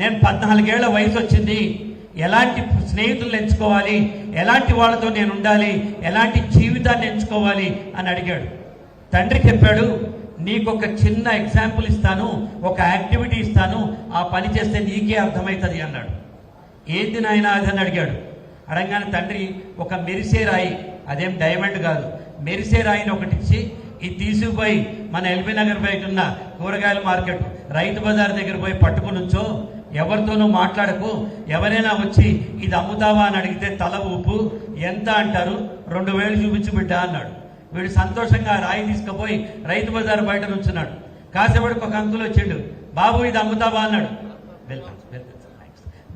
నేను 14 ఏళ్ల వయసు వచ్చింది, ఎలాంటి స్నేహితులను ఎంచుకోవాలి, ఎలాంటి వాళ్ళతో నేను ఉండాలి, ఎలాంటి జీవితాన్ని ఎంచుకోవాలి అని అడిగాడు. తండ్రి చెప్పాడు, నీకు ఒక చిన్న ఎగ్జాంపుల్ ఇస్తాను, ఒక యాక్టివిటీ ఇస్తాను, ఆ పని చేస్తే నీకే అర్థమవుతుంది అన్నాడు. ఏంది నాయన అదని అడిగాడు. అడగానే తండ్రి ఒక మెరిసే రాయి, అదేం డైమండ్ కాదు, మెరిసే రాయిని ఒకటి ఇచ్చి ఇది తీసుకుపోయి మన ఎల్బీ నగర్ బయట ఉన్న కూరగాయల మార్కెట్ రైతు బజార్ దగ్గర పోయి పట్టుకుని ఉంచో, ఎవరితోనూ మాట్లాడకు, ఎవరైనా వచ్చి ఇది అమ్ముతావా అని అడిగితే తల ఊపు, ఎంత అంటారు, 2000 చూపించు బిడ్డ అన్నాడు. వీడు సంతోషంగా రాయి తీసుకుపోయి రైతు బజార్ బయట నుంచున్నాడు. కాసేపటికి ఒక అంకుల్ వచ్చిండు, బాబు ఇది అమ్ముతావా అన్నాడు.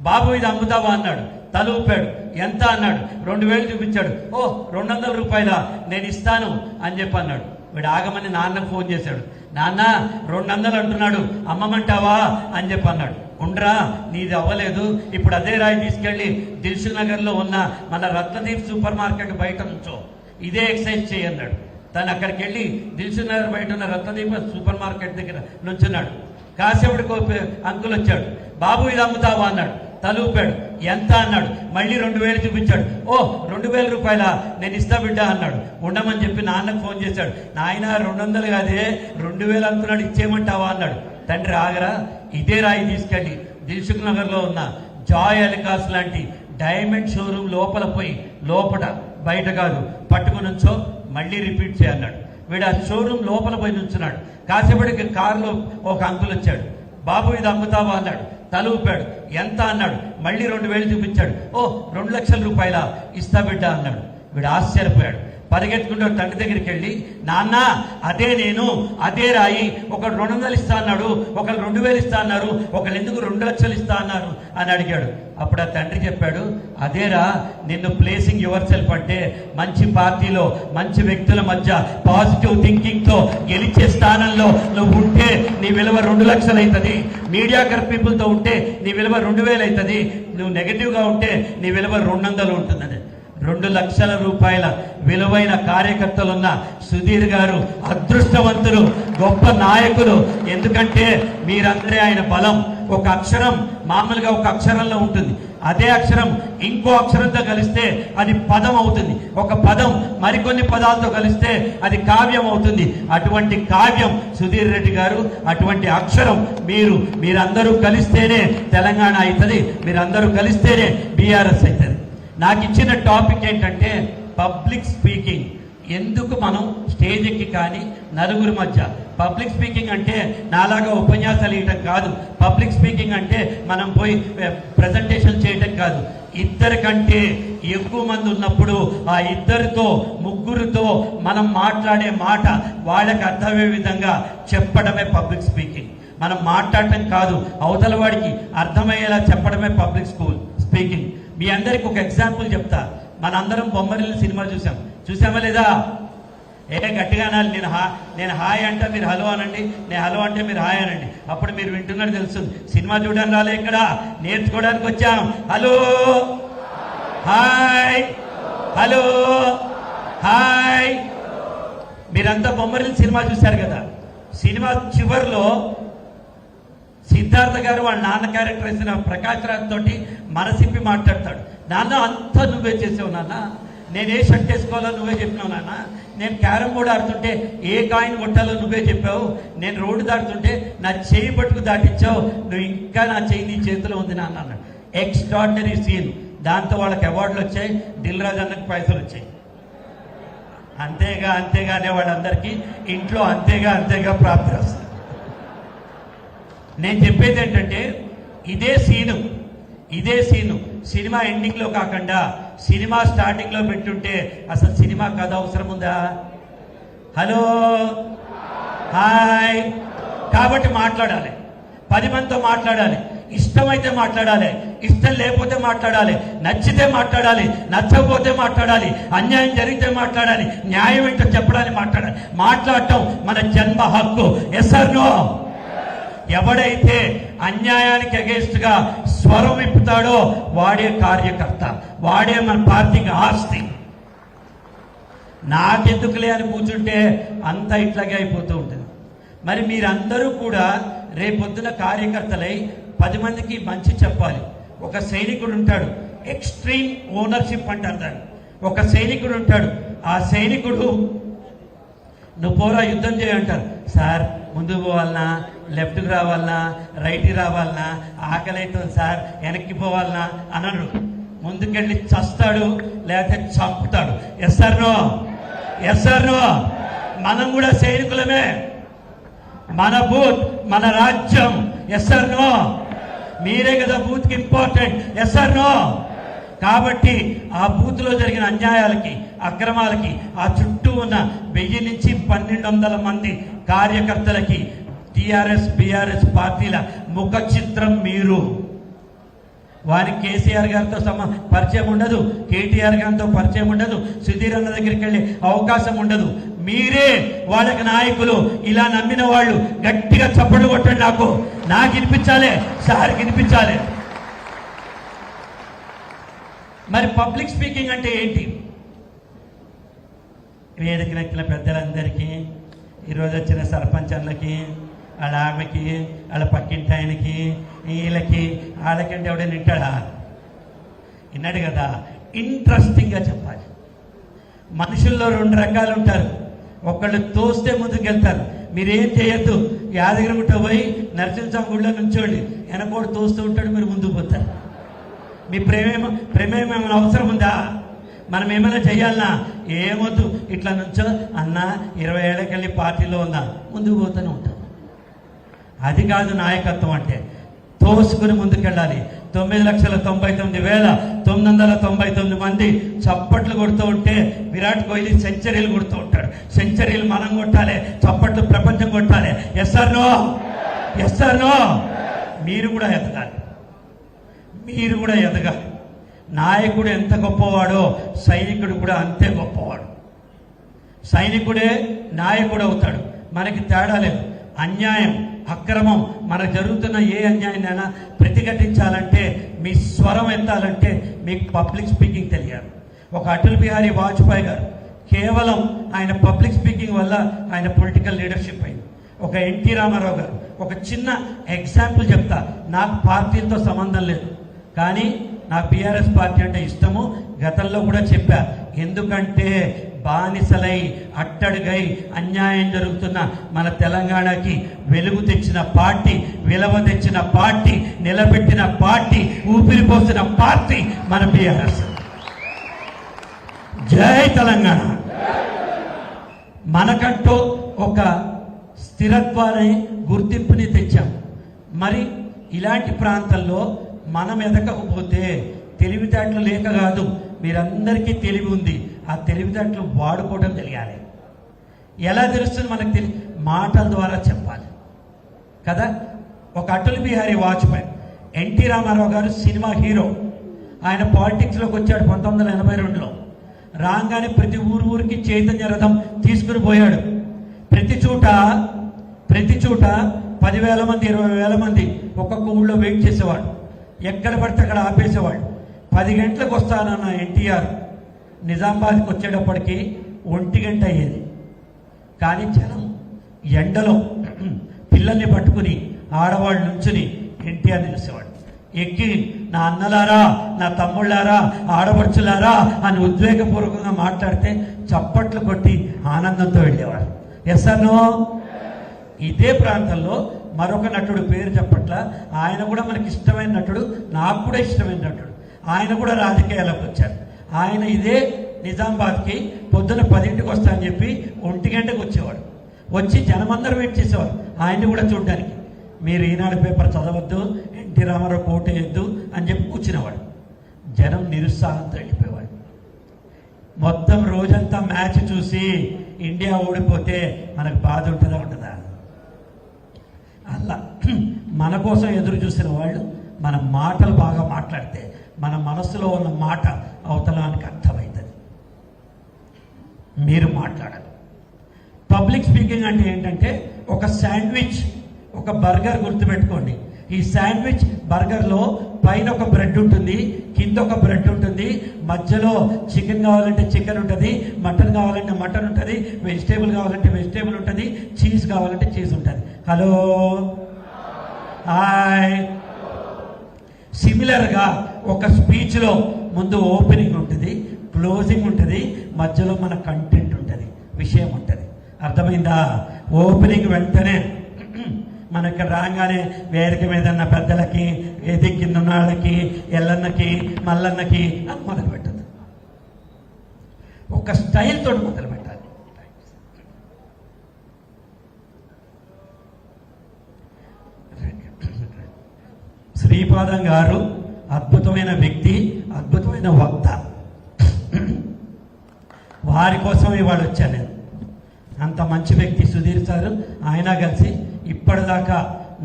బాబు ఇది అమ్ముతావా అన్నాడు. తల ఊపాడు. ఎంత అన్నాడు. 2000 చూపించాడు. ఓ 200 రూపాయల, నేను ఇస్తాను అని చెప్పి అన్నాడు. వీడు ఆగమని నాన్నకు ఫోన్ చేశాడు. నాన్న 200 అంటున్నాడు, అమ్మమంటావా అని చెప్పి అన్నాడు. ఉండరా, నీది అవ్వలేదు, ఇప్పుడు అదే రాయి తీసుకెళ్ళి దిల్సుఖ్ నగర్లో ఉన్న మన రత్నదీప్ సూపర్ మార్కెట్ బయట నుంచో ఇదే ఎక్సర్సైజ్ చేయన్నాడు. తను అక్కడికి వెళ్ళి దిల్సుఖ్ నగర్ బయట ఉన్న రత్నదీప్ సూపర్ మార్కెట్ దగ్గర నుంచున్నాడు. కాసేపటికి అంకుల్ వచ్చాడు. బాబు ఇది అమ్ముతావా అన్నాడు. తలూపాడు. ఎంత అన్నాడు. మళ్ళీ 2000 చూపించాడు. ఓ 2000 రూపాయల, నేను ఇస్తా బిడ్డ అన్నాడు. ఉండమని చెప్పి నాన్నకు ఫోన్ చేశాడు. నాయన 200 కాదే 2000 అంటున్నాడు, ఇచ్చేయమంటావా అన్నాడు. తండ్రి ఆగరా, ఇదే రాయి తీసుకెళ్ళి దిల్సుఖ్ నగర్లో ఉన్న జాయ్ అలికాస్ లాంటి డైమండ్ షోరూమ్ లోపల పోయి, లోపల బయట కాదు, పట్టుకుని నుంచో, మళ్ళీ రిపీట్ చేయన్నాడు. వీడు ఆ షోరూమ్ లోపల పోయి నుంచున్నాడు. కాసేపటికి కారులో ఒక అంకుల్ వచ్చాడు. బాబు ఇది అమ్ముతావా అన్నాడు. తల ఊపాడు. ఎంత అన్నాడు. మళ్ళీ 2000 చూపించాడు. ఓ 2 లక్షల రూపాయల, ఇస్తా బిడ్డ అన్నాడు. వీడు ఆశ్చర్యపోయాడు. పరిగెత్తుకుంటూ తండ్రి దగ్గరికి వెళ్ళి, నాన్న అదే నేను, అదే రాయి, ఒకడు 200 ఇస్తా అన్నాడు, ఒకళ్ళు 2000 ఇస్తా అన్నారు, ఒకళ్ళు ఎందుకు 2 లక్షలు ఇస్తా అన్నారు అని అడిగాడు. అప్పుడు ఆ తండ్రి చెప్పాడు, అదేరా నిన్ను ప్లేసింగ్ యువర్ సెల్ఫ్ అంటే మంచి పార్టీలో మంచి వ్యక్తుల మధ్య పాజిటివ్ థింకింగ్తో గెలిచే స్థానంలో నువ్వు ఉంటే నీ విలువ 2 లక్షలు అవుతుంది, మీడియాకర్ పీపుల్తో ఉంటే నీ విలువ 2000 అవుతుంది, నువ్వు నెగిటివ్గా ఉంటే నీ విలువ 200 ఉంటుందని. 2 లక్షల రూపాయల విలువైన కార్యకర్తలున్న సుధీర్ గారు అదృష్టవంతులు, గొప్ప నాయకులు. ఎందుకంటే మీరందరే ఆయన బలం. ఒక అక్షరం మామూలుగా ఒక అక్షరంలో ఉంటుంది, అదే అక్షరం ఇంకో అక్షరంతో కలిస్తే అది పదం అవుతుంది, ఒక పదం మరికొన్ని పదాలతో కలిస్తే అది కావ్యం అవుతుంది. అటువంటి కావ్యం సుధీర్ రెడ్డి గారు, అటువంటి అక్షరం మీరందరూ కలిస్తేనే తెలంగాణ అవుతుంది, మీరందరూ కలిస్తేనే బీఆర్ఎస్ అవుతుంది. నాకు ఇచ్చిన టాపిక్ ఏంటంటే పబ్లిక్ స్పీకింగ్. ఎందుకు మనం స్టేజ్ ఎక్కి కానీ నలుగురి మధ్య పబ్లిక్ స్పీకింగ్ అంటే నాలాగా ఉపన్యాసాలు ఇవ్వటం కాదు. పబ్లిక్ స్పీకింగ్ అంటే మనం పోయి ప్రజెంటేషన్ చేయటం కాదు. 2 కంటే ఎక్కువ మంది ఉన్నప్పుడు ఆ 2తో 3తో మనం మాట్లాడే మాట వాళ్ళకి అర్థమయ్యే విధంగా చెప్పడమే పబ్లిక్ స్పీకింగ్. మనం మాట్లాడటం కాదు, అవతల వాడికి అర్థమయ్యేలా చెప్పడమే పబ్లిక్ స్పీకింగ్. మీ అందరికి ఒక ఎగ్జాంపుల్ చెప్తా. మనందరం బొమ్మరిల్లు సినిమా చూసామా లేదా? గట్టిగా అనాలి. నేను హాయ్ అంటే మీరు హలో అనండి, నేను హలో అంటే మీరు హాయ్ అనండి. అప్పుడు మీరు వింటున్నట్టు తెలుస్తుంది. సినిమా చూడడానికి రాలే, ఇక్కడ నేర్చుకోవడానికి వచ్చాం. Hello hi, hello hi. మీరంతా బొమ్మరిల్లు సినిమా చూశారు కదా. సినిమా చివరిలో సిద్ధార్థ గారు వాళ్ళ నాన్న క్యారెక్టర్ వేసిన ప్రకాష్ రాజ్ తోటి మనసిప్పి మాట్లాడతాడు. నాన్న అంతా నువ్వే చేసావు నాన్న, నేను ఏ షర్ట్ వేసుకోవాలో నువ్వే చెప్పినావు నాన్న, నేను క్యారమ్ బోర్డు ఆడుతుంటే ఏ కాయిన్ కొట్టాలో నువ్వే చెప్పావు, నేను రోడ్డు దాటుతుంటే నా చేయి పట్టుకు దాటించావు, నువ్వు ఇంకా నా చేయి నీ చేతిలో ఉంది నాన్న అన్నాడు. Extraordinary scene. దాంతో వాళ్ళకి అవార్డులు వచ్చాయి, దిల్ రాజు అన్నకి పైసలు వచ్చాయి. అంతేగా అనే వాళ్ళందరికీ ఇంట్లో అంతేగా ప్రాప్తి వస్తుంది. నేను చెప్పేది ఏంటంటే ఇదే సీను సినిమా ఎండింగ్లో కాకుండా సినిమా స్టార్టింగ్లో పెట్టుంటే అసలు సినిమా కథ అవసరం ఉందా? Hello hi. కాబట్టి మాట్లాడాలి, 10 మందితో మాట్లాడాలి, ఇష్టమైతే మాట్లాడాలి, ఇష్టం లేకపోతే మాట్లాడాలి, నచ్చితే మాట్లాడాలి, నచ్చకపోతే మాట్లాడాలి, అన్యాయం జరిగితే మాట్లాడాలి, న్యాయం ఏంటో చెప్పడానికి మాట్లాడాలి. మాట్లాడటం మన జన్మ హక్కు. Yes or no? ఎవడైతే అన్యాయానికి అగేన్స్ట్ గా స్వరం విప్పుతాడో వాడే కార్యకర్త, వాడే మన పార్టీకి ఆస్తి. నాకెందుకులే అని కూర్చుంటే అంతా ఇట్లాగే అయిపోతూ ఉంటుంది. మరి మీరందరూ కూడా రేపొద్దున కార్యకర్తలై 10 మందికి మంచి చెప్పాలి. ఒక సైనికుడు ఉంటాడు, ఎక్స్ట్రీమ్ ఓనర్షిప్ అంటారు దాన్ని. ఒక సైనికుడు ఉంటాడు, ఆ సైనికుడు నువ్వు పోరా యుద్ధం చేయంటారు. సార్ ముందుకు పోవాలన్నా, లెఫ్ట్కి రావాలన్నా, రైట్కి రావాలన్నా, ఆకలి అవుతుంది సార్, వెనక్కి పోవాలన్నా అనడు. ముందుకెళ్ళి చస్తాడు, లేకపోతే చంపుతాడు. Yes or no? Yes or no? మనం కూడా సైనికులమే. మన బూత్ మన రాజ్యం. Yes or no? మీరే కదా బూత్కి ఇంపార్టెంట్. Yes or no? కాబట్టి ఆ బూత్లో జరిగిన అన్యాయాలకి, అక్రమాలకి ఆ చుట్టూ ఉన్న 1000 నుంచి 1200 మంది కార్యకర్తలకి టీఆర్ఎస్ బీఆర్ఎస్ పార్టీల ముఖ చిత్రం మీరు. వారికి కేసీఆర్ గారితో పరిచయం ఉండదు, కేటీఆర్ గారితో పరిచయం ఉండదు, సుధీర్ అన్న దగ్గరికి వెళ్ళే అవకాశం ఉండదు. మీరే వాళ్ళకి నాయకులు. ఇలా నమ్మిన వాళ్ళు గట్టిగా చప్పట్లు కొట్టండి. నాకు వినిపించాలి, సార్కి వినిపించాలి. మరి పబ్లిక్ స్పీకింగ్ అంటే ఏంటి? వేదిక నెక్కిన పెద్దలందరికీ, ఈరోజు వచ్చిన సర్పంచర్లకి, వాళ్ళ ఆమెకి, వాళ్ళ పక్కింటి ఆయనకి, వీళ్ళకి, వాళ్ళకంటే ఎవడైనా వింటాడా? విన్నాడు కదా. ఇంట్రెస్టింగ్గా చెప్పాలి. మనుషుల్లో 2 రకాలు ఉంటారు. ఒకళ్ళు తోస్తే ముందుకెళ్తారు. మీరేం చేయొద్దు, యాదగిరిగుట్ట పోయి నరసింహస్వామి గుళ్ళో నుంచోండి, వెనకోడు తోస్తూ ఉంటాడు, మీరు ముందుకు పోతారు. మీ ప్రేమేమో ఏమైనా అవసరం ఉందా? మనం ఏమైనా చెయ్యాలన్నా? ఏమొద్దు, ఇట్లా నుంచో అన్న 20 ఏళ్ళకెళ్ళి పార్టీలో ఉందా, ముందుకు పోతూనే ఉంటాం. అది కాదు నాయకత్వం అంటే. తోసుకుని ముందుకెళ్ళాలి. 9,99,999 మంది చప్పట్లు కొడుతూ ఉంటే విరాట్ కోహ్లీ సెంచరీలు కొడుతూ ఉంటాడు. సెంచరీలు మనం కొట్టాలి, చప్పట్లు ప్రపంచం కొట్టాలి. Yes or no? Yes or no? మీరు కూడా ఎదగాలి. మీరు కూడా ఎదగాలి. నాయకుడు ఎంత గొప్పవాడో సైనికుడు కూడా అంతే గొప్పవాడు. సైనికుడే నాయకుడు అవుతాడు. మనకి తేడా లేదు. అన్యాయం, అక్రమం, మనకు జరుగుతున్న ఏ అన్యాయాన్నైనా ప్రతిఘటించాలంటే, మీ స్వరం ఎత్తాలంటే మీకు పబ్లిక్ స్పీకింగ్ తెలియాలి. ఒక అటల్ బిహారీ వాజ్పేయి గారు కేవలం ఆయన పబ్లిక్ స్పీకింగ్ వల్ల ఆయన పొలిటికల్ లీడర్షిప్ అయింది. ఒక ఎన్టీ రామారావు గారు, ఒక చిన్న ఎగ్జాంపుల్ చెప్తా. నాకు పార్టీలతో సంబంధం లేదు, కానీ నాకు బీఆర్ఎస్ పార్టీ అంటే ఇష్టము. గతంలో కూడా చెప్పా. ఎందుకంటే బానిసలై అట్టడుగై అన్యాయం జరుగుతున్న మన తెలంగాణకి వెలుగు తెచ్చిన పార్టీ, విలువ తెచ్చిన పార్టీ, నిలబెట్టిన పార్టీ, ఊపిరి పోసిన పార్టీ మన బీఆర్ఎస్. జై తెలంగాణ. మనకంటూ ఒక స్థిరత్వాన్ని, గుర్తింపుని తెచ్చాం. మరి ఇలాంటి ప్రాంతాల్లో మనం ఎదగకపోతే, తెలివితేటలు లేక కాదు, మీరందరికీ తెలివి ఉంది. ఆ తెలివితేటలు వాడుకోవడం తెలియాలి. ఎలా తెలుస్తుంది మనకు? మాటల ద్వారా చెప్పాలి కదా. ఒక అటల్ బిహారీ వాజ్పేయి, ఎన్టీ రామారావు గారు సినిమా హీరో. ఆయన పాలిటిక్స్లోకి వచ్చాడు 1982లో. రాగానే ప్రతి ఊరికి చైతన్య రథం తీసుకుని పోయాడు. ప్రతి చోట 10,000 మంది 20,000 మంది ఒక్కొక్క ఊళ్ళో వెయిట్ చేసేవాడు. ఎక్కడ పడితే అక్కడ ఆపేసేవాడు. 10 గంటలకు వస్తానన్న ఎన్టీఆర్ నిజామాబాద్కి వచ్చేటప్పటికి 1 గంట అయ్యేది. కానీ జనం ఎండలో పిల్లల్ని పట్టుకుని, ఆడవాళ్ళు నుంచుని ఎన్టీఆర్ నిలిచేవాడు. ఎక్కి నా అన్నలారా, నా తమ్ముళ్ళారా, ఆడపడుచులారా అని ఉద్వేగపూర్వకంగా మాట్లాడితే చప్పట్లు కొట్టి ఆనందంతో వెళ్ళేవాడు. Yes or no? ఇదే ప్రాంతంలో మరొక నటుడు, పేరు చెప్పట్ల, ఆయన కూడా మనకి ఇష్టమైన నటుడు, నాకు కూడా ఇష్టమైన నటుడు. ఆయన కూడా రాజకీయాలకు వచ్చారు. ఆయన ఇదే నిజామాబాద్కి పొద్దున 10ంటికి వస్తా అని చెప్పి 1 గంటకు వచ్చేవాడు. వచ్చి జనమందరూ వెయిట్ చేసేవారు ఆయన్ని కూడా చూడడానికి. మీరు ఈనాడు పేపర్ చదవద్దు, ఎన్టీ రామారావు కోటు వేయద్దు అని చెప్పి కూర్చునేవాడు. జనం నిరుత్సాహంతో వెళ్ళిపోయేవాడు. మొత్తం రోజంతా మ్యాచ్ చూసి ఇండియా ఓడిపోతే మనకు బాధ ఉంటుందా ఉంటుందా? అలా మన కోసం ఎదురు చూసిన వాళ్ళు మన మాటలు బాగా మాట్లాడితే, మన మనసులో ఉన్న మాట అవతలానికి అర్థమవుతుంది. మీరు మాట్లాడాలి. పబ్లిక్ స్పీకింగ్ అంటే ఏంటంటే, ఒక శాండ్విచ్, ఒక బర్గర్ గుర్తుపెట్టుకోండి. ఈ శాండ్విచ్ బర్గర్లో పైన ఒక బ్రెడ్ ఉంటుంది, కింద ఒక బ్రెడ్ ఉంటుంది, మధ్యలో చికెన్ కావాలంటే చికెన్ ఉంటుంది, మటన్ కావాలంటే మటన్ ఉంటుంది, వెజిటేబుల్ కావాలంటే వెజిటేబుల్ ఉంటుంది, చీజ్ కావాలంటే చీజ్ ఉంటుంది. హలో, హాయ్, సిమిలర్గా ఒక స్పీచ్లో ముందు ఓపెనింగ్ ఉంటుంది, క్లోజింగ్ ఉంటుంది, మధ్యలో మన కంటెంట్ ఉంటుంది, విషయం ఉంటుంది. అర్థమైందా? ఓపెనింగ్ వెంటనే మన ఇక్కడ రాగానే వేదిక మీద ఉన్న పెద్దలకి, వేదిక కింద ఉన్న వాళ్ళకి, ఎల్లన్నకి, మల్లన్నకి అని మొదలు పెట్టదు. ఒక స్టైల్ తోటి మొదలు పెట్టాలి. శ్రీపాదం గారు అద్భుతమైన వ్యక్తి, అద్భుతమైన వక్త. వారి కోసం ఇవాళ వచ్చాను నేను. అంత మంచి వ్యక్తి సుధీర్ సారు. ఆయన కలిసి ఇప్పటిదాకా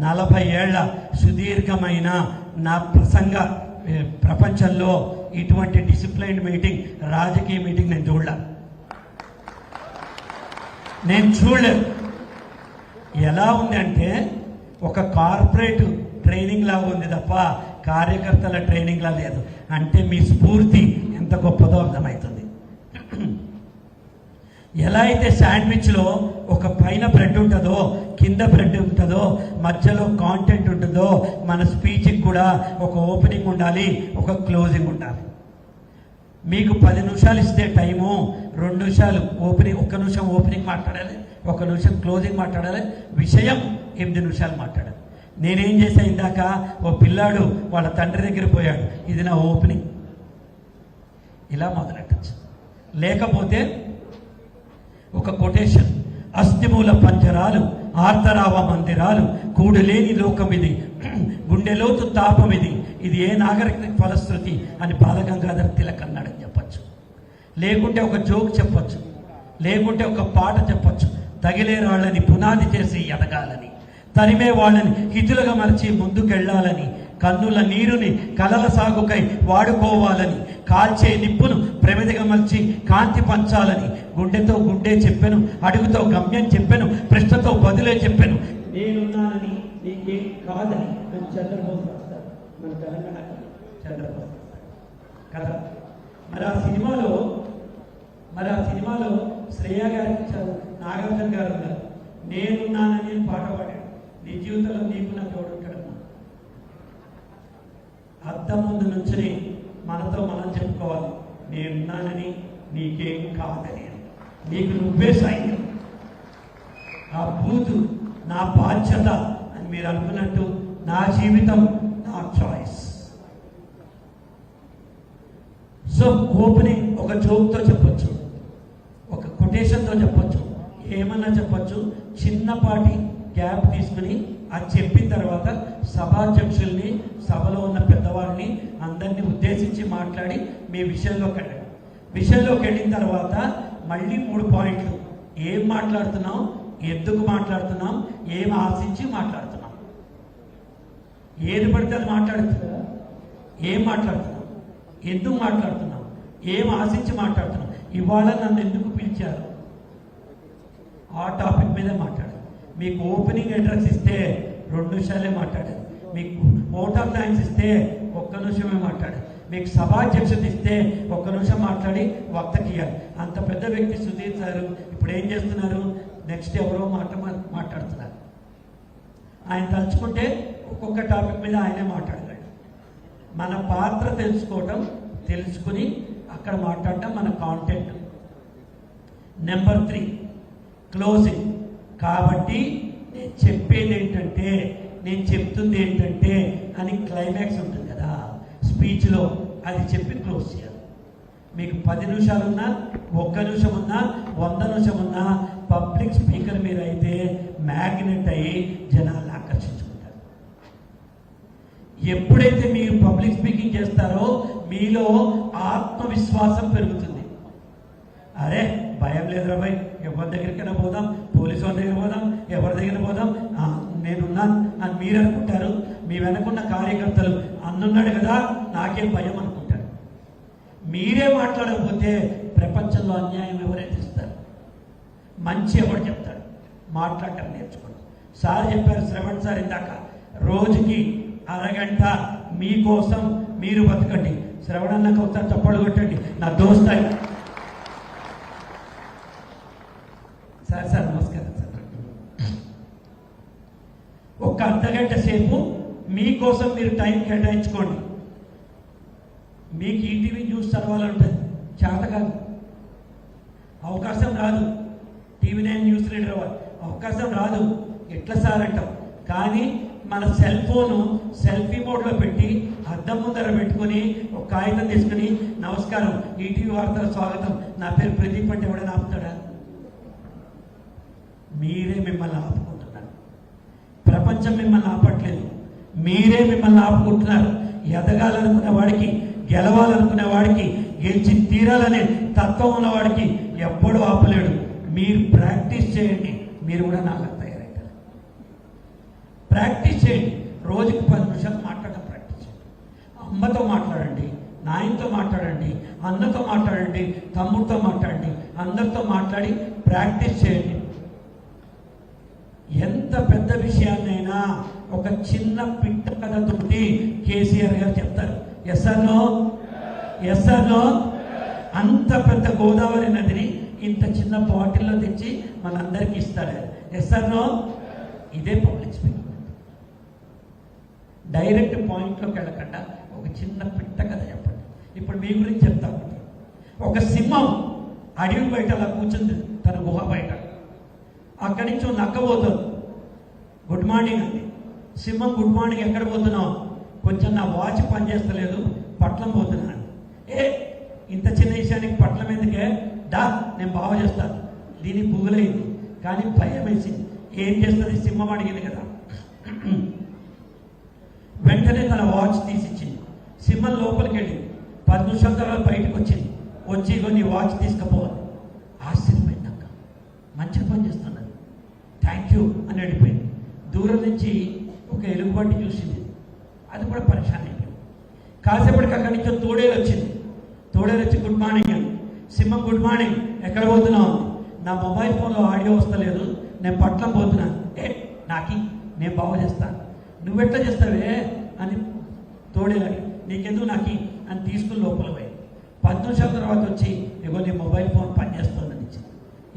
40 ఏళ్ల సుదీర్ఘమైన నా ప్రసంగ ప్రపంచంలో ఇటువంటి డిసిప్లైన్డ్ మీటింగ్, రాజకీయ మీటింగ్ నేను చూడలేదు. ఎలా ఉంది అంటే ఒక కార్పొరేట్ ట్రైనింగ్ లాగా ఉంది తప్ప కార్యకర్తల ట్రైనింగ్ లా లేదు. అంటే మీ స్ఫూర్తి ఎంత గొప్పదో అర్థమవుతుంది. ఎలా అయితే శాండ్విచ్లో ఒక పైన బ్రెడ్ ఉంటుందో, కింద బ్రెడ్ ఉంటుందో, మధ్యలో కాంటెంట్ ఉంటుందో, మన స్పీచ్కి కూడా ఒక ఓపెనింగ్ ఉండాలి, ఒక క్లోజింగ్ ఉండాలి. మీకు 10 నిమిషాలు ఇస్తే టైము, 2 నిమిషాలు ఓపెనింగ్, 1 నిమిషం ఓపెనింగ్ మాట్లాడాలి, 1 నిమిషం క్లోజింగ్ మాట్లాడాలి, విషయం 8 నిమిషాలు మాట్లాడాలి. నేనేం చేశా, ఇందాక ఓ పిల్లాడు వాళ్ళ తండ్రి దగ్గర పోయాడు, ఇది నా ఓపెనింగ్, ఇలా మొదలెట్టచ్చు. లేకపోతే ఒక కొటేషన్, అస్థిమూల పంజరాలు, ఆర్తరావ మందిరాలు, కూడులేని లోకమిది, గుండెలోతు తాపమిది, ఇది ఏ నాగరిక ఫలశ్రుతి అని బాలగంగాధర తిలక్ అన్నాడని చెప్పచ్చు. లేకుంటే ఒక జోక్ చెప్పచ్చు, లేకుంటే ఒక పాట చెప్పచ్చు. తగిలే రాళ్ళని పునాది చేసి ఎదగాలని, తరిమే వాళ్ళని హితులుగా మరచి ముందుకెళ్లాలని, కన్నుల నీరుని కలల సాగుకై వాడుకోవాలని, కాల్చే నిప్పును ప్రమిదిగా మలిచి కాంతి పంచాలని, గుండెతో గుండె చెప్పాను, అడుగుతో గమ్యం చెప్పాను, ప్రశ్నతో బదులే చెప్పాను, నేనున్నానని నీకేం కాదని చంద్రబాబు రాస్తారు. మన తెలంగాణ చంద్రబాబు కదా. మరి ఆ సినిమాలో శ్రేయ గారికి నాగార్జున గారు ఉన్నారు. నేనున్నానని పాట పాడాడు. నీ జీవితంలో నీకు నా తోడుంటాడమ్మా. అద్దం ముందు నుంచి మనతో మనం చెప్పుకోవాలి, నేనున్నానని నీకేం కాదని, నీకు నువ్వే సైన్యం, ఆ బూతు నా బాధ్యత అని మీరు అనుకున్నట్టు నా జీవితం నా చాయిస్. సో ఓపెనింగ్ ఒక జోక్తో చెప్పచ్చు, ఒక కొటేషన్తో చెప్పచ్చు, ఏమన్నా చెప్పచ్చు. చిన్నపాటి గ్యాప్ తీసుకుని అది చెప్పిన తర్వాత సభాధ్యక్షుల్ని, సభలో ఉన్న పెద్దవాళ్ళని అందరినీ ఉద్దేశించి మాట్లాడి మీ విషయంలోకి వెళ్ళిన తర్వాత మళ్ళీ 3 పాయింట్లు. ఏం మాట్లాడుతున్నాం, ఎందుకు మాట్లాడుతున్నాం, ఏం ఆశించి మాట్లాడుతున్నాం. ఏది పడితే అది మాట్లాడుతున్నా, ఏం మాట్లాడుతున్నాం, ఎందుకు మాట్లాడుతున్నాం, ఏం ఆశించి మాట్లాడుతున్నాం, ఇవాళ నన్ను ఎందుకు పిలిచారు, ఆ టాపిక్ మీదే మాట్లాడాలి. మీకు ఓపెనింగ్ అడ్రస్ ఇస్తే 2 నిమిషాలే మాట్లాడాలి. మీకు ఓట్ ఆఫ్ థ్యాంక్స్ ఇస్తే 1 నిమిషమే మాట్లాడాలి. మీకు సభాధ్యక్షత ఇస్తే 1 నిమిషం మాట్లాడి వక్తకి ఇవ్వాలి. అంత పెద్ద వ్యక్తి సుధీర్ సారు ఇప్పుడు ఏం చేస్తున్నారు, నెక్స్ట్ ఎవరో మాట్లాడుతున్నారు. ఆయన తలుచుకుంటే ఒక్కొక్క టాపిక్ మీద ఆయనే మాట్లాడగలడు. మన పాత్ర తెలుసుకుని అక్కడ మాట్లాడటం మన కాంటెంట్. Number 3 closing. కాబట్టి నేను చెప్పేది ఏంటంటే, నేను చెప్తుంది ఏంటంటే అని క్లైమాక్స్ ఉంటుంది కదా స్పీచ్లో, అది చెప్పి క్లోజ్ చేయాలి. మీకు 10 నిమిషాలు ఉన్నా, 1 నిమిషం ఉన్నా, 100 నిమిషం ఉన్నా, పబ్లిక్ స్పీకర్ మీరు అయితే మ్యాగ్నెట్ అయ్యి జనాలను ఆకర్షించుకుంటారు. ఎప్పుడైతే మీరు పబ్లిక్ స్పీకింగ్ చేస్తారో మీలో ఆత్మవిశ్వాసం పెరుగుతుంది. అరే భయం లేదురా భయ్, ఎవరి దగ్గరికైనా పోదాం, పోలీసు వాళ్ళ దగ్గర పోదాం, ఎవరి దగ్గర పోదాం, నేనున్నాను అని మీరు అనుకుంటారు. మీ వెనకున్న కార్యకర్తలు అన్నున్నాడు కదా నాకేం భయం అనుకుంటారు. మీరే మాట్లాడకపోతే ప్రపంచంలో అన్యాయం ఎవరైతే ఇస్తారు, మంచి ఎవరు చెప్తాడు, మాట్లాడటం నేర్చుకోండి. సార్ చెప్పారు, శ్రవణ్ సార్ ఇందాక, రోజుకి అరగంట మీకోసం మీరు బతకండి. శ్రవణ్ అన్నకు ఒకసారి చప్పట్లు కొట్టండి, నా దోస్త్ ఆయన. సార్ నమస్కారం సార్. ఒక అర్ధగంట సేపు మీకోసం మీరు టైం కేటాయించుకోండి. మీకు ఈటీవీ న్యూస్ చదవాలంటుంది, చేత కాదు, అవకాశం రాదు. టీవీ9 న్యూస్ రీడర్ అవకాశం రాదు. ఎట్లా సార్ అంటాం. కానీ మన సెల్ ఫోను సెల్ఫీ మోడ్లో పెట్టి అద్దం ముందర పెట్టుకుని ఒక కాగితం తీసుకుని నమస్కారం ఈటీవీ వార్తల స్వాగతం, నా పేరు ప్రదీప్ అంటే ఎవడైనా ఆపుతాడా? మీరే మిమ్మల్ని ఆపుకుంటున్నారు. ప్రపంచం మిమ్మల్ని ఆపట్లేదు, మీరే మిమ్మల్ని ఆపుకుంటున్నారు. ఎదగాలనుకునే వాడికి, గెలవాలనుకునే వాడికి, గెలిచి తీరాలనే తత్వం ఉన్నవాడికి ఎవ్వడూ ఆపలేడు. మీరు ప్రాక్టీస్ చేయండి, మీరు కూడా నాలా తయారవుతారు. ప్రాక్టీస్ చేయండి. రోజుకి 10 నిమిషాలు మాట్లాడడం ప్రాక్టీస్ చేయండి. అమ్మతో మాట్లాడండి, నాయనతో మాట్లాడండి, అన్నతో మాట్లాడండి, తమ్ముడితో మాట్లాడండి, అందరితో మాట్లాడి ప్రాక్టీస్ చేయండి. ఎంత పెద్ద విషయాన్నైనా ఒక చిన్న పిట్ట కథతోటి కేసీఆర్ గారు చెప్తారు. Yes or no? Yes or no? అంత పెద్ద గోదావరి నదిని ఇంత చిన్న బాటిల్లో తెచ్చి మనందరికీ ఇస్తారు. Yes or no? ఇదే పబ్లిక్ స్పీకింగ్. డైరెక్ట్ పాయింట్లోకి వెళ్ళకుండా ఒక చిన్న పిట్ట కథ చెప్పండి. ఇప్పుడు మీ గురించి చెప్తా ఉంటాను. ఒక సింహం అడవి బయట అలా కూర్చుంది, తన గుహ బయట. అక్కడి నుంచి నక్క పోతుంది. గుడ్ మార్నింగ్ అండి. సింహం గుడ్ మార్నింగ్, ఎక్కడ పోతున్నావు? కొంచెం నా వాచ్ పనిచేస్తలేదు, పట్లం పోతున్నాను. ఇంత చిన్న విషయానికి పట్లం ఎందుకే? డా, నేను బాగా చేస్తాను. దీనికి పువ్వులైంది, కానీ భయం వేసింది. ఏం చేస్తుంది? సింహం అడిగింది కదా. వెంటనే తన వాచ్ తీసిచ్చింది. సింహం లోపలికి వెళ్ళింది. 10 నిమిషాల తర్వాత బయటకు వచ్చింది. వచ్చి కొన్ని వాచ్ తీసుకుపోవాలి. ఆశ్చర్యపోయింది అక్క, మంచిగా పని చేస్తున్నది, థ్యాంక్ యూ అని వెళ్ళిపోయింది. దూరం నుంచి ఒక ఎలుగుబంటి చూసింది, అది కూడా పరిశాన్ అయిపోయింది. కాసేపటికి అక్కడి నుంచి తోడేలు వచ్చింది. తోడేలు వచ్చి గుడ్ మార్నింగ్ అని. సింహం గుడ్ మార్నింగ్, ఎక్కడ పోతున్నావు? నా మొబైల్ ఫోన్లో ఆడియో వస్తలేదు, నేను పట్లం పోతున్నాను. నాకి, నేను బాగు చేస్తాను. నువ్వెట్లా చేస్తావే అని తోడేలు అడిగి, నీకెందుకు నాకి అని తీసుకుని లోపల పోయి 10 నిమిషాల తర్వాత వచ్చి ఇగో నీ మొబైల్ ఫోన్ పనిచేస్తుందని ఇచ్చింది.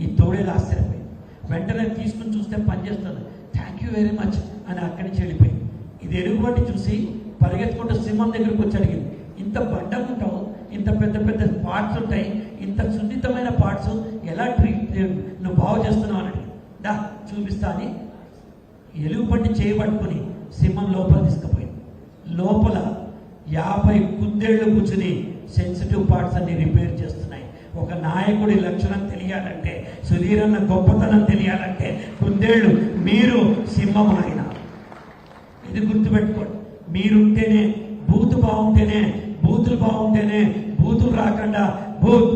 ఈ తోడేలు ఆశ్చర్యపోయింది. వెంటనే తీసుకుని చూస్తే పనిచేస్తుంది. థ్యాంక్ యూ వెరీ మచ్ అని అక్కడి నుంచి వెళ్ళిపోయింది. ఇది ఎలుగుబంటి చూసి పరిగెత్తుకుంటూ సింహం దగ్గరికి వచ్చి అడిగింది, ఇంత బండకుంటావు, ఇంత పెద్ద పెద్ద పార్ట్స్ ఉంటాయి, ఇంత సున్నితమైన పార్ట్స్ ఎలా నువ్వు బాగు చేస్తున్నావు అని అడిగింది. దా చూపిస్తా అని ఎలుగుబంటి చేయబట్టుకుని సింహం లోపల తీసుకుపోయింది. లోపల 50 కుందేళ్లు కూర్చుని సెన్సిటివ్ పార్ట్స్ అన్ని రిపేర్ చేస్తున్నాయి. ఒక నాయకుడి లక్షణం తెలియాలంటే, సుధీరన్న గొప్పతనం తెలియాలంటే కుందేళ్లు, మీరు సింహం ఆయన. ఇది గుర్తుపెట్టుకోండి. మీరుంటేనే బూతు బాగుంటేనే, బూతులు బాగుంటేనే, బూతులు రాకుండా బూత్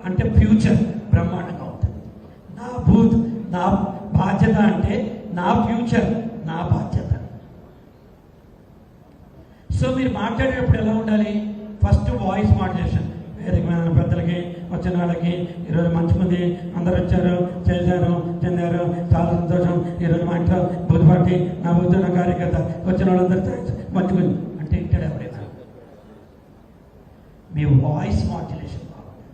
అంటే ఫ్యూచర్ బ్రహ్మాండంగా ఉంటుంది. నా బూత్ నా బాధ్యత అంటే నా ఫ్యూచర్ నా బాధ్యత. సో మీరు మాట్లాడేటప్పుడు ఎలా ఉండాలి? First voice modulation. వేదిక మీద పెద్దలకి, వచ్చిన వాళ్ళకి, ఈరోజు మంచి మంది అందరు వచ్చారు, చేశారు, చెందారు, చాలా సంతోషం. ఈరోజు మా ఇంట్లో బూత్ పార్టీ, నా బూత్ నా కార్యకర్త, వచ్చిన వాళ్ళందరూ మంచి మంది అంటే ఇంటాడు ఎవరైనా. మీ వాయిస్ మాడ్యులేషన్ బాగుంది.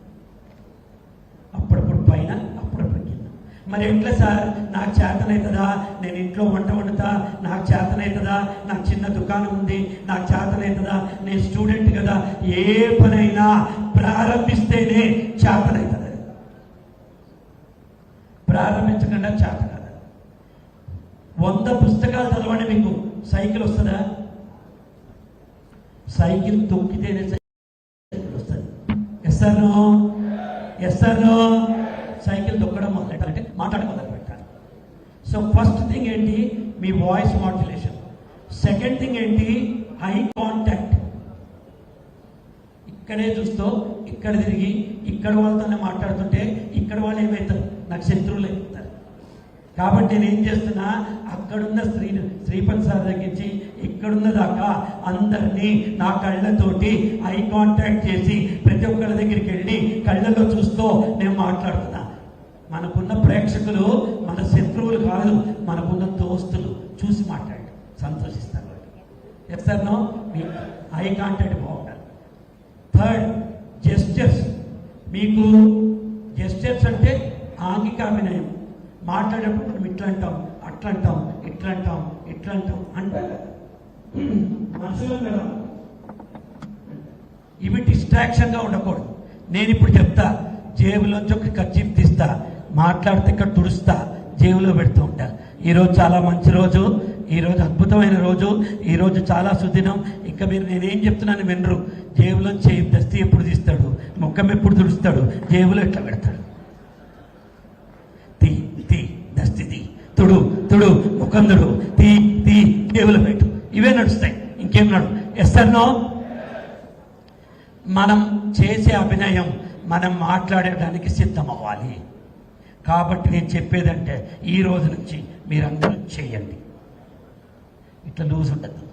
అప్పుడప్పుడు పైన, అప్పుడప్పుడు కింద. మరి ఎట్లా సార్? నాకు చేతనవుతుందా? నేను ఇంట్లో వంట వండుతా, నాకు చేతనవుతుందా? నాకు చిన్న దుకాణం ఉంది, నాకు చేతనవుతుందా? నేను స్టూడెంట్ కదా. ఏ పనైనా ప్రారంభిస్తేనే చేతనవుతుంది, ప్రారంభించకుండా చేత కదా. 100 పుస్తకాలు చదవండి, మీకు సైకిల్ వస్తుందా? సైకిల్ తొక్కితేనే సైకిల్ వస్తుంది. Yes or no? Yes or no? Cycle తొక్కడం మొదలెట్టాలంటే మాట్లాడడం మొదలు పెట్టాలి. సో ఫస్ట్ థింగ్ ఏంటి? మీ వాయిస్ మాడ్యులేషన్. సెకండ్ థింగ్ ఏంటి? Eye contact. ఇక్కడే చూస్తూ ఇక్కడ తిరిగి ఇక్కడ వాళ్ళతోనే మాట్లాడుతుంటే ఇక్కడ వాళ్ళు ఏమవుతారు? నాకు శత్రువులు అవుతారు. కాబట్టి నేను ఏం చేస్తున్నా, అక్కడున్న శ్రీపతి సార్ దగ్గరించి ఇక్కడున్న దాకా అందరినీ నా కళ్ళతోటి ఐ కాంటాక్ట్ చేసి ప్రతి ఒక్కరి దగ్గరికి వెళ్ళి కళ్ళలో చూస్తూ నేను మాట్లాడుతున్నా. మనకున్న ప్రేక్షకులు మన శత్రువులు కాదు, మనకున్న దోస్తులు. చూసి మాట్లాడి సంతోషిస్తారు. Yes or no? మీ ఐ కాంటాక్ట్ బాగుండాలి. Third, gestures. మీకు జెస్చర్స్ అంటే ఆంగికాభినయం. మాట్లాడేటప్పుడు మనం ఇట్లా అంటాం, అట్లా అంటాం, ఇట్లా అంటాం, ఇట్లా అంటాం అంటాం. మనుషులు కదా, ఇవి డిస్ట్రాక్షన్గా ఉండకూడదు. నేను ఇప్పుడు చెప్తా, జేబులోంచి ఒక కర్చీఫ్ తీస్తా, మాట్లాడితే ఇక్కడ తుడుస్తా, జేబులో పెడుతూ ఉంటా. ఈరోజు చాలా మంచి రోజు, ఈరోజు అద్భుతమైన రోజు, ఈరోజు చాలా సుదినం. ఇంకా మీరు నేనేం చెప్తున్నాను వినరు. జేబులోంచి దస్తి ఎప్పుడు తీస్తాడు, ముఖం ఎప్పుడు తుడుస్తాడు, జేబులో ఎట్లా పెడతాడు. తీ తీ దస్తి తీ, తుడు తుడు, ముఖం తుడు, తీ తీ, జేబులో పెట్టు. ఇవే నడుస్తాయి, ఇంకేం నడు. ఎస్తన్నో మనం చేసే అభినయం, మనం మాట్లాడడానికి సిద్ధం అవ్వాలి. కాబట్టి నేను చెప్పేదంటే ఈ రోజు నుంచి మీరందరూ చేయండి. ఇట్లా లూజ్ ఉండదు.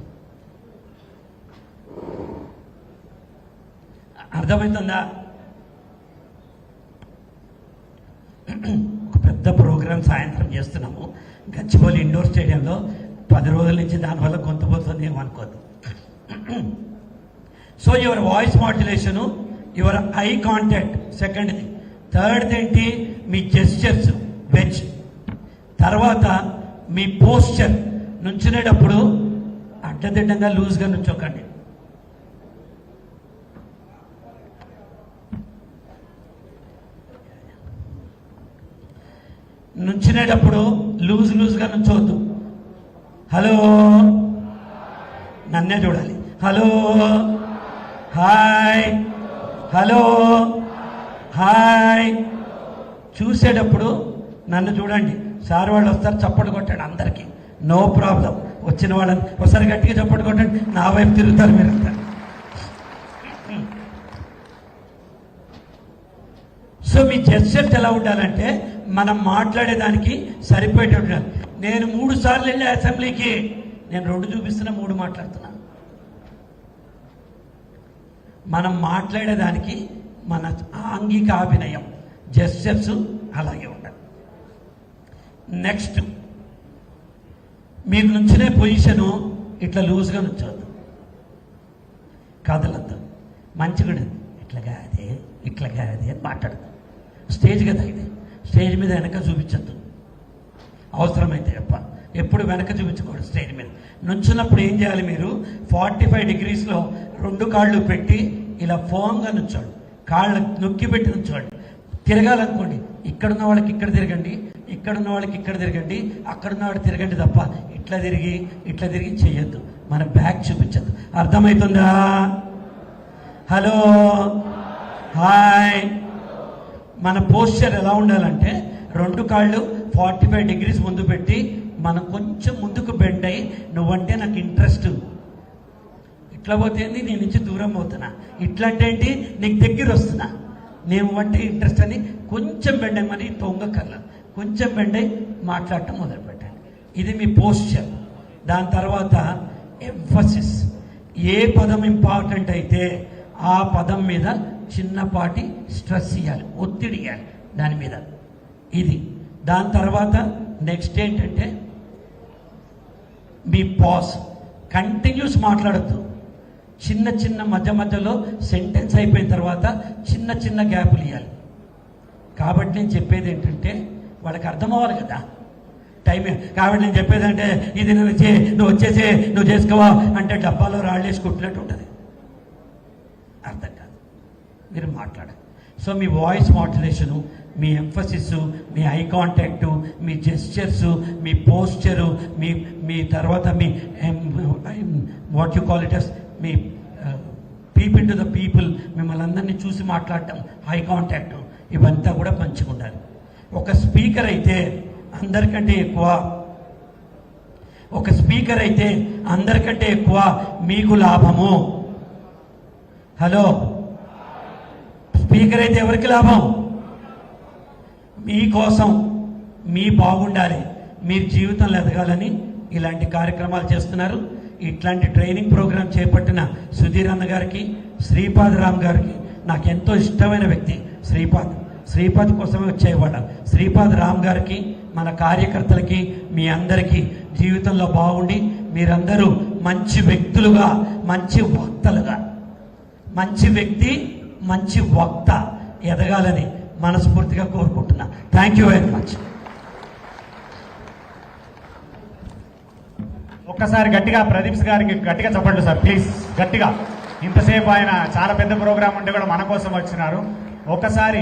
అర్థమవుతుందా? ఒక పెద్ద ప్రోగ్రాం సాయంత్రం చేస్తున్నాము గచ్చిబౌలి ఇండోర్ స్టేడియంలో. 10 రోజుల నుంచి దానివల్ల గొంతు పోతుంది ఏమనుకోద్దు. So your voice modulation, your eye contact సెకండ్ది. థర్డ్ది ఏంటి? మీ జెస్చర్స్ వెజ్. తర్వాత మీ పోస్చర్, నుంచునేటప్పుడు అడ్డదిడ్డంగా లూజ్గా నుంచోకండి. నుంచునేటప్పుడు లూజ్గా నుంచోవద్దు. హలో, నన్నే చూడాలి. Hello, hi, hello, hi. చూసేటప్పుడు నన్ను చూడండి. సార్ వాళ్ళు వస్తారు, చప్పట్లు కొట్టండి అందరికీ, నో ప్రాబ్లం. వచ్చిన వాళ్ళని ఒకసారి గట్టిగా చప్పట్లు కొట్టండి, నా వైపు తిరుగుతారు మీరంతా. సో మీ జెస్చర్స్ ఎలా ఉండాలంటే మనం మాట్లాడేదానికి సరిపోయేటట్టు ఉండాలి. నేను 3 సార్లు వెళ్ళే అసెంబ్లీకి, నేను 2 చూపిస్తున్నా, 3 మాట్లాడుతున్నా. మనం మాట్లాడేదానికి మన ఆంగిక అభినయం, జెస్చర్స్ అలాగే ఉండాలి. నెక్స్ట్, మీరు నుంచునే పొజిషను ఇట్లా లూజ్గా నుంచవద్దు, కదలద్దు. మంచిగా ఇట్లాగా అదే ఇట్లాగా అదే అని మాట్లాడదు. స్టేజ్ కదా ఇది, స్టేజ్ మీద వెనక చూపించద్దు. అవసరమైతే ఎప్పుడు వెనక చూపించకూడదు. స్టేజ్ మీద నుంచున్నప్పుడు ఏం చేయాలి? మీరు 45 డిగ్రీస్లో 2 కాళ్ళు పెట్టి ఇలా ఫోమ్గా నుంచోండి. కాళ్ళ నొక్కి పెట్టి నుంచోండి. తిరగాలనుకోండి, ఇక్కడున్న వాళ్ళకి ఇక్కడ తిరగండి, ఇక్కడున్న వాళ్ళకి ఇక్కడ తిరగండి, అక్కడున్న వాడికి తిరగండి తప్ప ఇట్లా తిరిగి చేయొద్దు. మన బ్యాక్ చూపించద్దు. అర్థమవుతుందా? Hello, hi. మన పోస్చర్ ఎలా ఉండాలంటే 2 కాళ్ళు 45 డిగ్రీస్ ముందు పెట్టి మనం కొంచెం ముందుకు బెండ్ అయ్యి, నువ్వంటే నాకు ఇంట్రెస్ట్, ఇట్లా పోతే నీ నుంచి దూరం అవుతున్నా, ఇట్లా అంటే ఏంటి నీకు దగ్గర వస్తున్నా, నేను అంటే ఇంట్రెస్ట్ అని కొంచెం బెండ్ అయ్యి, మరి తొంగకర్ల కొంచెం బెండ్ అయ్యి మాట్లాడటం మొదలు పెట్టండి. ఇది మీ పోస్చర్. దాని తర్వాత ఎంఫసిస్. ఏ పదం ఇంపార్టెంట్ అయితే ఆ పదం మీద చిన్నపాటి స్ట్రెస్ ఇవ్వాలి, ఒత్తిడి ఇవ్వాలి దాని మీద. ఇది. దాని తర్వాత నెక్స్ట్ ఏంటంటే మీ పాజ్. కంటిన్యూస్ మాట్లాడద్దు. చిన్న మధ్యలో సెంటెన్స్ అయిపోయిన తర్వాత చిన్న గ్యాపులు ఇవ్వాలి. కాబట్టి నేను చెప్పేది ఏంటంటే వాళ్ళకి అర్థం అవ్వాలి కదా టైం. కాబట్టి నేను చెప్పేది అంటే ఇది నువ్వు వచ్చేసే, నువ్వు చేసుకోవా అంటే డబ్బాలో రాళ్ళేసి కొట్టినట్టు ఉంటుంది. అర్థం కాదు, మీరు మాట్లాడాలి. సో మీ వాయిస్ మాడ్యులేషను, మీ ఎంఫసిస్, మీ ఐ కాంటాక్టు, మీ జెస్చర్సు, మీ పోస్చరు, మీ తర్వాత మీ what you call it as మీ పీపుల్ టు ద పీపుల్, మిమ్మల్ని అందరినీ చూసి మాట్లాడటం, ఐ కాంటాక్టు, ఇవంతా కూడా మంచిగా ఉండాలి. ఒక స్పీకర్ అయితే అందరికంటే ఎక్కువ మీకు లాభము. హలో, స్పీకర్ అయితే ఎవరికి లాభం? మీకోసం, మీ బాగుండాలి, మీరు జీవితంలో ఎదగాలని ఇలాంటి కార్యక్రమాలు చేస్తున్నారు. ఇట్లాంటి ట్రైనింగ్ ప్రోగ్రాం చేపట్టిన సుధీర్ అన్న గారికి, శ్రీపాద్ రామ్ గారికి, నాకు ఎంతో ఇష్టమైన వ్యక్తి శ్రీపాద్ కోసమే వచ్చేవాళ్ళ శ్రీపాద్ రామ్ గారికి, మన కార్యకర్తలకి, మీ అందరికీ జీవితంలో బాగుండి మీరందరూ మంచి వ్యక్తులుగా, మంచి వక్తలుగా, మంచి వ్యక్తి, మంచి వక్త ఎదగాలని మనస్ఫూర్తిగా కోరుకుంటున్నా. Thank you very much. ఒక్కసారి గట్టిగా ప్రదీప్ గారికి గట్టిగా చెప్పండి సార్ ప్లీజ్, గట్టిగా. ఇంతసేపు ఆయన చాలా పెద్ద ప్రోగ్రామ్ ఉంటే కూడా మన కోసం వచ్చినారు. ఒక్కసారి